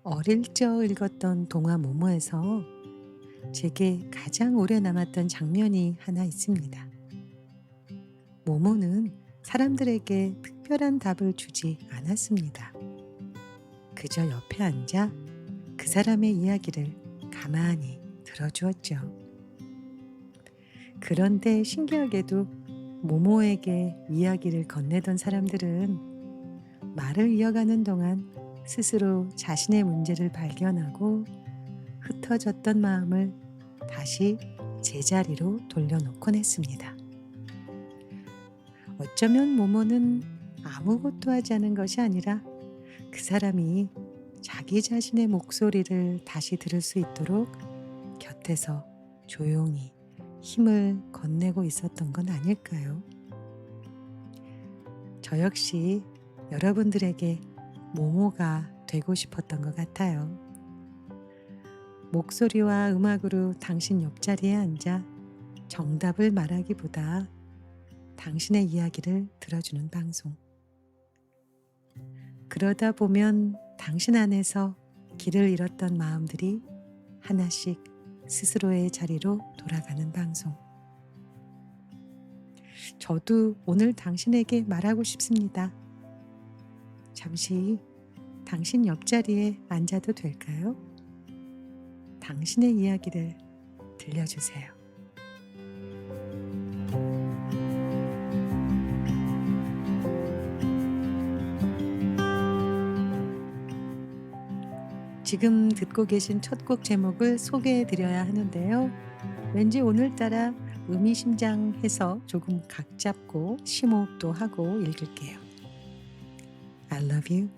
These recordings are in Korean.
어릴 적 읽었던 동화 모모에서 제게 가장 오래 남았던 장면이 하나 있습니다. 모모는 사람들에게 특별한 답을 주지 않았습니다. 그저 옆에 앉아 그 사람의 이야기를 가만히 들어주었죠. 그런데 신기하게도 모모에게 이야기를 건네던 사람들은 말을 이어가는 동안 스스로 자신의 문제를 발견하고 흩어졌던 마음을 다시 제자리로 돌려놓곤 했습니다. 어쩌면 모모는 아무것도 하지 않은 것이 아니라 그 사람이 자기 자신의 목소리를 다시 들을 수 있도록 곁에서 조용히 힘을 건네고 있었던 건 아닐까요? 저 역시 여러분들에게 모모가 되고 싶었던 것 같아요. 목소리와 음악으로 당신 옆자리에 앉아 정답을 말하기보다 당신의 이야기를 들어주는 방송. 그러다 보면 당신 안에서 길을 잃었던 마음들이 하나씩 스스로의 자리로 돌아가는 방송. 저도 오늘 당신에게 말하고 싶습니다. 잠시 당신 옆자리에 앉아도 될까요? 당신의 이야기를 들려주세요. 지금 듣고 계신 첫 곡 제목을 소개해 드려야 하는데요. 왠지 오늘따라 의미심장해서 조금 각 잡고 심호흡도 하고 읽을게요. I love you.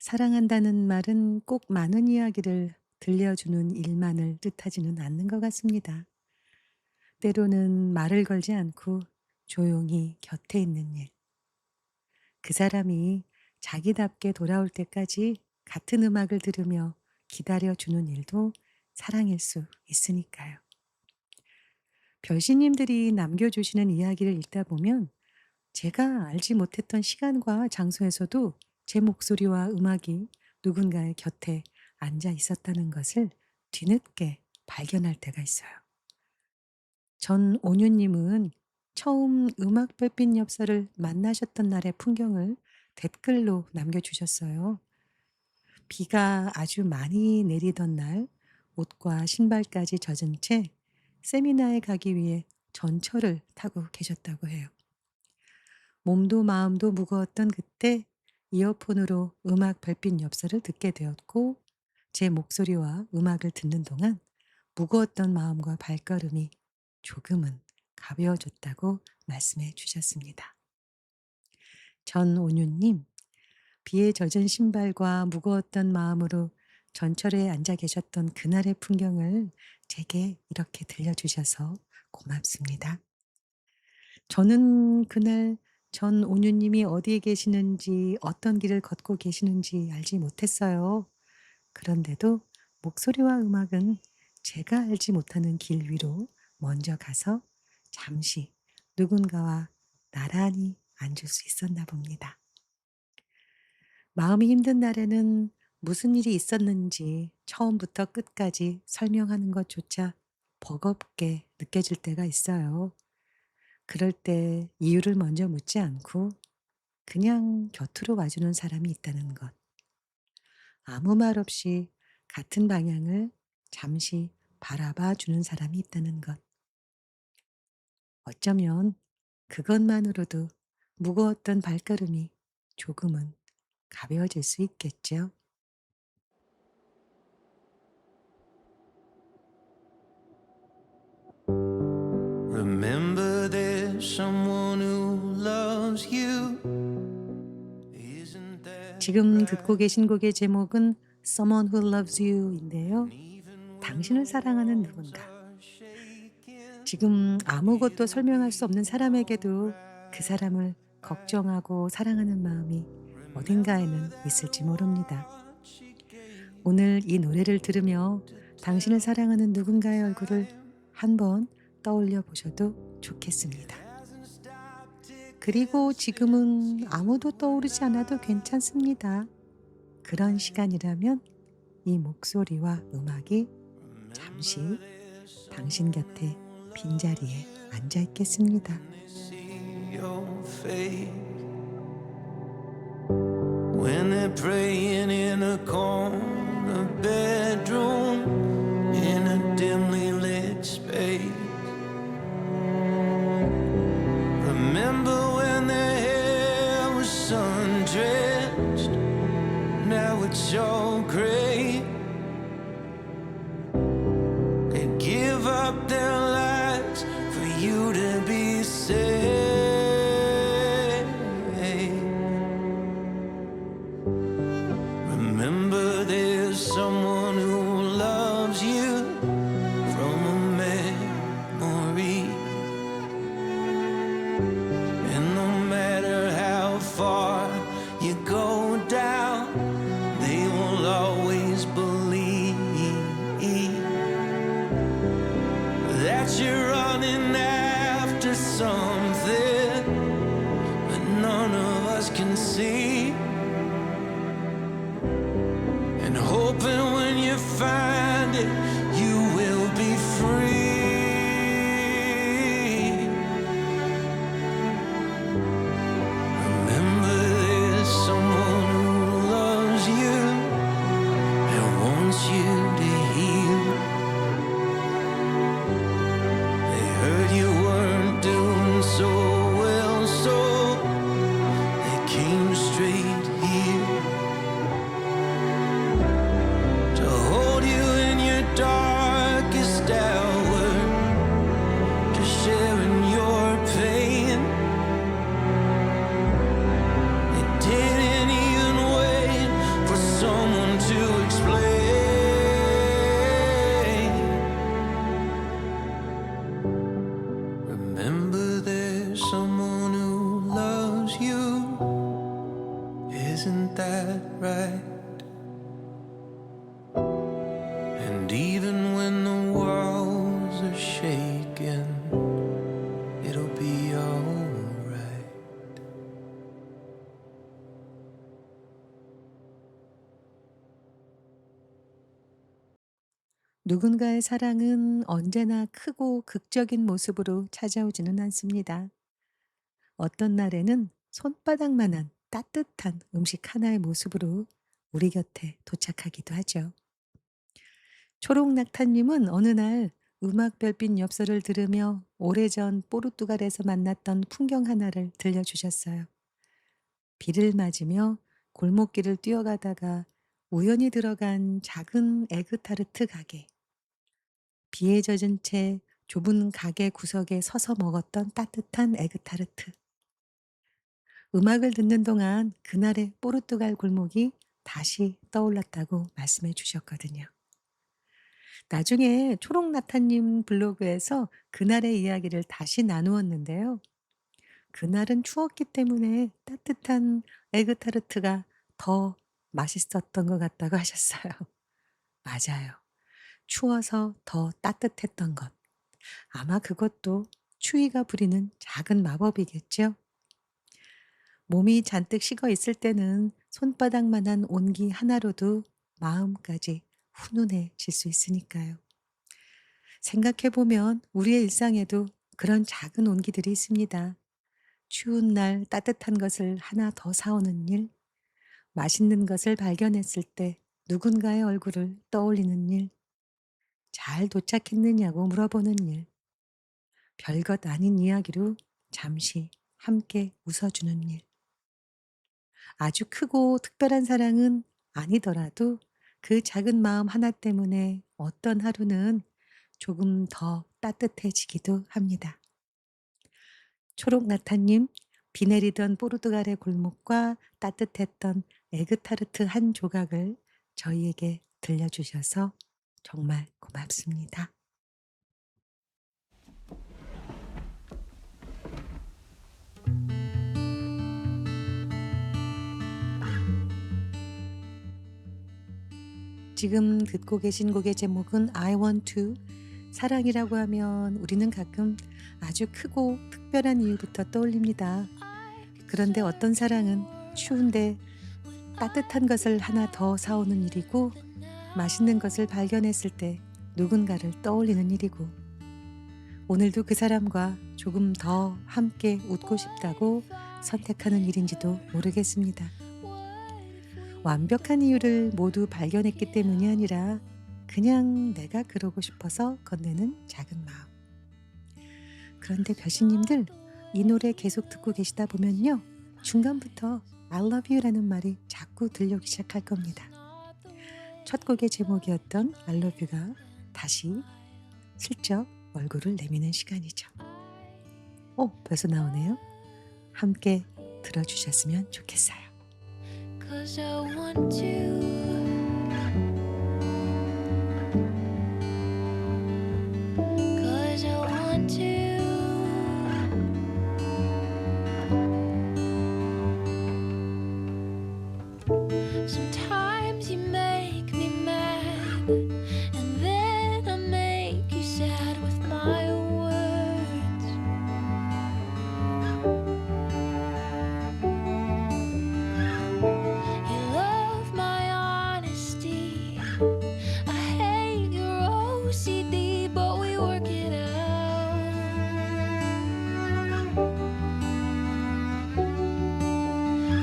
사랑한다는 말은 꼭 많은 이야기를 들려주는 일만을 뜻하지는 않는 것 같습니다. 때로는 말을 걸지 않고 조용히 곁에 있는 일. 그 사람이 자기답게 돌아올 때까지 같은 음악을 들으며 기다려주는 일도 사랑일 수 있으니까요. 별신님들이 남겨주시는 이야기를 읽다 보면 제가 알지 못했던 시간과 장소에서도 제 목소리와 음악이 누군가의 곁에 앉아 있었다는 것을 뒤늦게 발견할 때가 있어요. 전온유님은 처음 음악 별빛 엽서를 만나셨던 날의 풍경을 댓글로 남겨주셨어요. 비가 아주 많이 내리던 날 옷과 신발까지 젖은 채 세미나에 가기 위해 전철을 타고 계셨다고 해요. 몸도 마음도 무거웠던 그때 이어폰으로 음악 별빛 엽서를 듣게 되었고 제 목소리와 음악을 듣는 동안 무거웠던 마음과 발걸음이 조금은 가벼워졌다고 말씀해 주셨습니다. 전온유님, 비에 젖은 신발과 무거웠던 마음으로 전철에 앉아 계셨던 그날의 풍경을 제게 이렇게 들려주셔서 고맙습니다. 저는 그날 전 온유님이 어디에 계시는지, 어떤 길을 걷고 계시는지 알지 못했어요. 그런데도 목소리와 음악은 제가 알지 못하는 길 위로 먼저 가서 잠시 누군가와 나란히 앉을 수 있었나 봅니다. 마음이 힘든 날에는 무슨 일이 있었는지 처음부터 끝까지 설명하는 것조차 버겁게 느껴질 때가 있어요. 그럴 때 이유를 먼저 묻지 않고 그냥 곁으로 와주는 사람이 있다는 것. 아무 말 없이 같은 방향을 잠시 바라봐 주는 사람이 있다는 것. 어쩌면 그것만으로도 무거웠던 발걸음이 조금은 가벼워질 수 있겠죠. Remember there's someone who loves you. Isn't that 지금 듣고 right? 계신 곡의 제목은 Someone Who Loves You인데요. And even when 당신을 the 사랑하는 walls 누군가. are shaking, 지금 아무것도 it'll 설명할 수 없는 be 사람에게도 그 alright. 사람을 걱정하고 사랑하는 마음이 Remember 어딘가에는 that 있을지 모릅니다. what she gave 오늘 이 노래를 들으며 to 당신을 tell 사랑하는 the 누군가의 얼굴을 time. 한번 떠올려 보셔도 It 좋겠습니다. hasn't stopped ticking 그리고 since 지금은 you 아무도 and 떠오르지 않아도 괜찮습니다. 그런 시간이라면 이 목소리와 음악이 remember 잠시 there's 당신 someone 곁에 who loves 빈자리에 you. 앉아 있겠습니다. When they see your face, when they're praying in a corner bedroom, in a dimly lit space. Remember when their hair was sundressed, now it's all gray. They give up their lives for you to be saved. Remember there's someone who loves you from a memory. And no matter how far you go down, they will always believe that you're running after something that none of us can see. And hoping when you find it, you will be free. Remember there's someone who loves you and wants you to heal. They heard you weren't doing so well, so they came straight here to hold you in your darkest hour, to share in your pain. They didn't even wait for someone to explain. Remember there's someone who loves you. Isn't that right? And even when the walls are shaking, it'll be alright. 누군가의 사랑은 언제나 크고 극적인 모습으로 찾아오지는 않습니다. 어떤 날에는 손바닥만한 따뜻한 음식 하나의 모습으로 우리 곁에 도착하기도 하죠. 초록낙타님은 어느 날 음악 별빛 엽서를 들으며 오래전 포르투갈에서 만났던 풍경 하나를 들려주셨어요. 비를 맞으며 골목길을 뛰어가다가 우연히 들어간 작은 에그타르트 가게. 비에 젖은 채 좁은 가게 구석에 서서 먹었던 따뜻한 에그타르트. 음악을 듣는 동안 그날의 포르투갈 골목이 다시 떠올랐다고 말씀해 주셨거든요. 나중에 초록나타님 블로그에서 그날의 이야기를 다시 나누었는데요. 그날은 추웠기 때문에 따뜻한 에그타르트가 더 맛있었던 것 같다고 하셨어요. 맞아요. 추워서 더 따뜻했던 것. 아마 그것도 추위가 부리는 작은 마법이겠죠. 몸이 잔뜩 식어 있을 때는 손바닥만한 온기 하나로도 마음까지 훈훈해질 수 있으니까요. 생각해 보면 우리의 일상에도 그런 작은 온기들이 있습니다. 추운 날 따뜻한 것을 하나 더 사오는 일, 맛있는 것을 발견했을 때 누군가의 얼굴을 떠올리는 일, 잘 도착했느냐고 물어보는 일, 별것 아닌 이야기로 잠시 함께 웃어주는 일. 아주 크고 특별한 사랑은 아니더라도 그 작은 마음 하나 때문에 어떤 하루는 조금 더 따뜻해지기도 합니다. 초록나타님, 비 내리던 포르투갈의 골목과 따뜻했던 에그타르트 한 조각을 저희에게 들려주셔서 정말 고맙습니다. 지금 듣고 계신 곡의 제목은 I want to. 사랑이라고 하면 우리는 가끔 아주 크고 특별한 이유부터 떠올립니다. 그런데 어떤 사랑은 추운데 따뜻한 것을 하나 더 사오는 일이고, 맛있는 것을 발견했을 때 누군가를 떠올리는 일이고, 오늘도 그 사람과 조금 더 함께 웃고 싶다고 선택하는 일인지도 모르겠습니다. 완벽한 이유를 모두 발견했기 때문이 아니라 그냥 내가 그러고 싶어서 건네는 작은 마음. 그런데 별신님들, 이 노래 계속 듣고 계시다 보면요, 중간부터 I love you라는 말이 자꾸 들려오기 시작할 겁니다. 첫 곡의 제목이었던 I love you가 다시 슬쩍 얼굴을 내미는 시간이죠. 벌써 나오네요. 함께 들어주셨으면 좋겠어요. 'Cause I want to. Cause I want to. Sometimes you make me mad, and then I make you sad with my words. You love my honesty. I hate your OCD, but we work it out.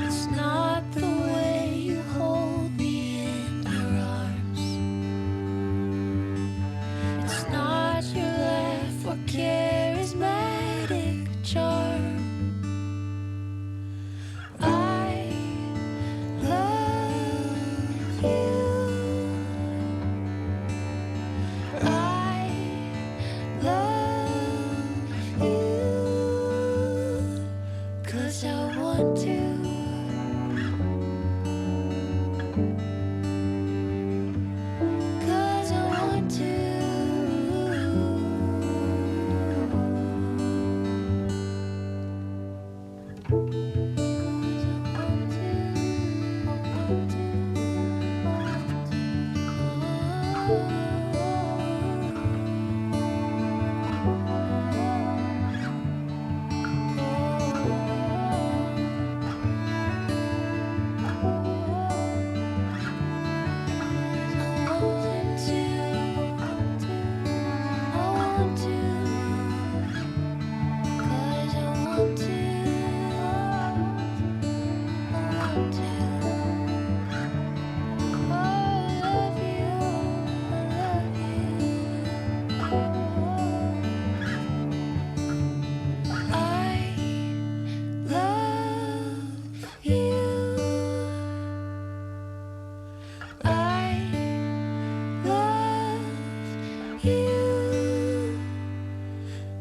It's not the way you hold me in your arms. It's not your laugh or charismatic charm. I love you. I love you. 'Cause I want to. 'Cause I want to.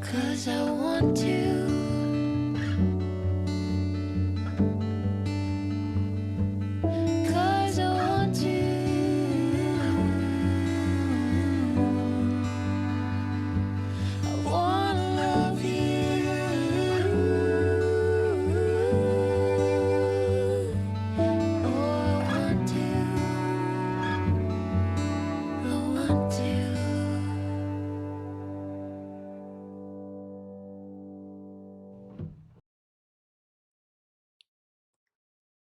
'Cause I want to. 'Cause I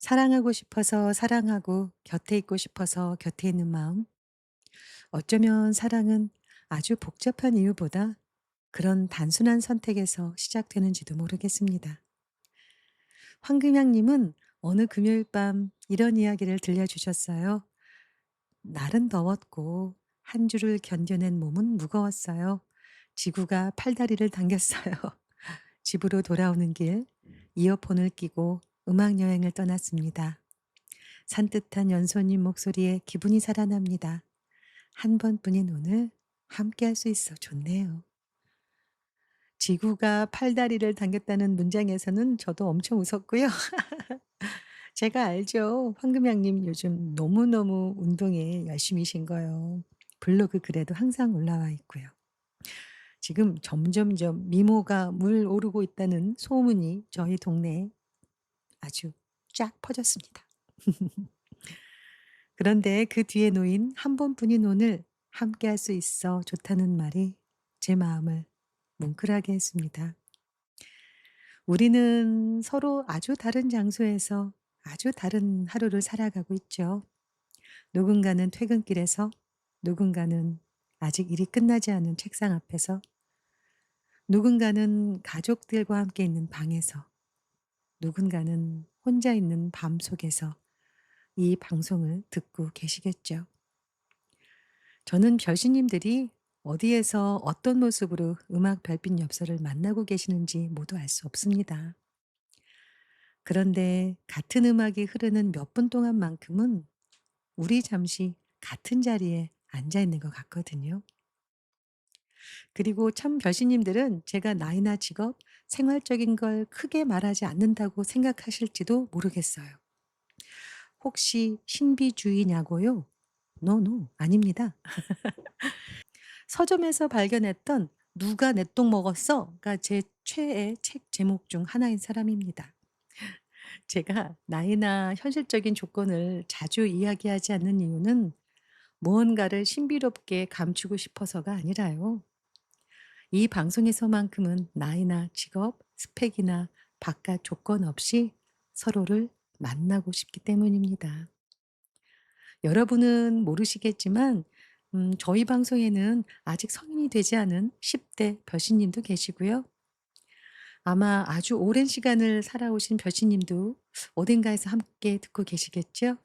사랑하고 싶어서 사랑하고 곁에 있고 싶어서 곁에 있는 마음. 어쩌면 사랑은 아주 복잡한 이유보다 그런 단순한 선택에서 시작되는지도 모르겠습니다. 황금향님은 어느 금요일 밤 이런 이야기를 들려주셨어요. 날은 더웠고 한 주를 견뎌낸 몸은 무거웠어요. 지구가 팔다리를 당겼어요. 집으로 돌아오는 길 이어폰을 끼고 음악 여행을 떠났습니다. 산뜻한 연소님 목소리에 기분이 살아납니다. 한 번뿐인 오늘 함께할 수 있어 좋네요. 지구가 팔다리를 당겼다는 문장에서는 저도 엄청 웃었고요. 제가 알죠. 황금향님 요즘 너무너무 운동에 열심이신 거요. 블로그 글에도 항상 올라와 있고요. 지금 점점점 미모가 물 오르고 있다는 소문이 저희 동네에 아주 쫙 퍼졌습니다. 그런데 그 뒤에 놓인 한 번뿐인 오늘 함께할 수 있어 좋다는 말이 제 마음을 뭉클하게 했습니다. 우리는 서로 아주 다른 장소에서 아주 다른 하루를 살아가고 있죠. 누군가는 퇴근길에서, 누군가는 아직 일이 끝나지 않은 책상 앞에서, 누군가는 가족들과 함께 있는 방에서, 누군가는 혼자 있는 밤 속에서 이 방송을 듣고 계시겠죠. 저는 별신님들이 어디에서 어떤 모습으로 음악 별빛 엽서를 만나고 계시는지 모두 알 수 없습니다. 그런데 같은 음악이 흐르는 몇 분 동안만큼은 우리 잠시 같은 자리에 앉아 있는 것 같거든요. 그리고 참 별신님들은 제가 나이나 직업, 생활적인 걸 크게 말하지 않는다고 생각하실지도 모르겠어요. 혹시 신비주의냐고요? 노, 아닙니다. 서점에서 발견했던 누가 내 똥 먹었어가 제 최애 책 제목 중 하나인 사람입니다. 제가 나이나 현실적인 조건을 자주 이야기하지 않는 이유는 무언가를 신비롭게 감추고 싶어서가 아니라요. 이 방송에서만큼은 나이나 직업, 스펙이나 바깥 조건 없이 서로를 만나고 싶기 때문입니다. 여러분은 모르시겠지만 저희 방송에는 아직 성인이 되지 않은 10대 별신님도 계시고요. 아마 아주 오랜 시간을 살아오신 별신님도 어딘가에서 함께 듣고 계시겠죠?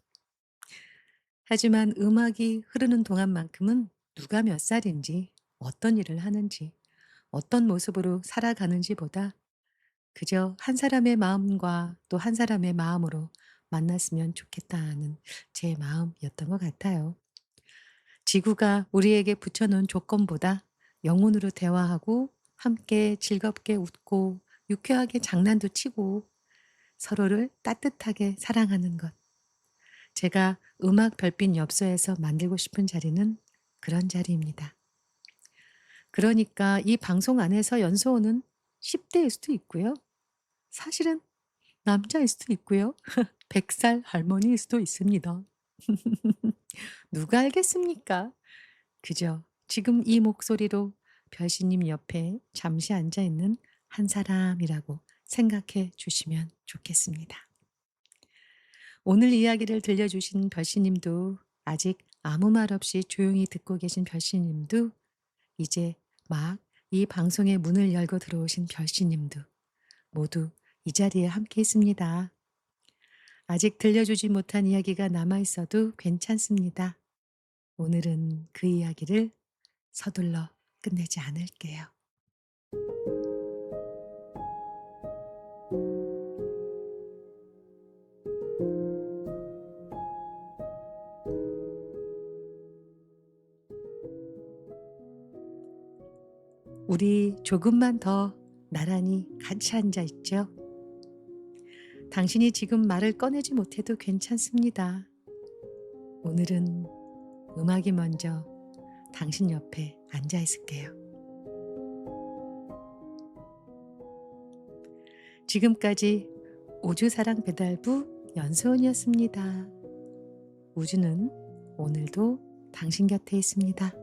하지만 음악이 흐르는 동안만큼은 누가 몇 살인지, 어떤 일을 하는지, 어떤 모습으로 살아가는지보다 그저 한 사람의 마음과 또 한 사람의 마음으로 만났으면 좋겠다는 제 마음이었던 것 같아요. 지구가 우리에게 붙여놓은 조건보다 영혼으로 대화하고 함께 즐겁게 웃고 유쾌하게 장난도 치고 서로를 따뜻하게 사랑하는 것. 제가 음악 별빛 엽서에서 만들고 싶은 자리는 그런 자리입니다. 그러니까 이 방송 안에서 연소원은 10대일 수도 있고요. 사실은 남자일 수도 있고요. 100살 할머니일 수도 있습니다. 누가 알겠습니까? 그저 지금 이 목소리로 별신님 옆에 잠시 앉아 있는 한 사람이라고 생각해 주시면 좋겠습니다. 오늘 이야기를 들려주신 별신님도 아직 아무 말 없이 조용히 듣고 계신 별신님도 이제 막 이 방송의 문을 열고 들어오신 별신님도 모두 이 자리에 함께 있습니다. 아직 들려주지 못한 이야기가 남아 있어도 괜찮습니다. 오늘은 그 이야기를 서둘러 끝내지 않을게요. 우리 조금만 더 나란히 같이 앉아 있죠. 당신이 지금 말을 꺼내지 못해도 괜찮습니다. 오늘은 음악이 먼저 당신 옆에 앉아 있을게요. 지금까지 우주사랑 배달부 연수원이었습니다. 우주는 오늘도 당신 곁에 있습니다.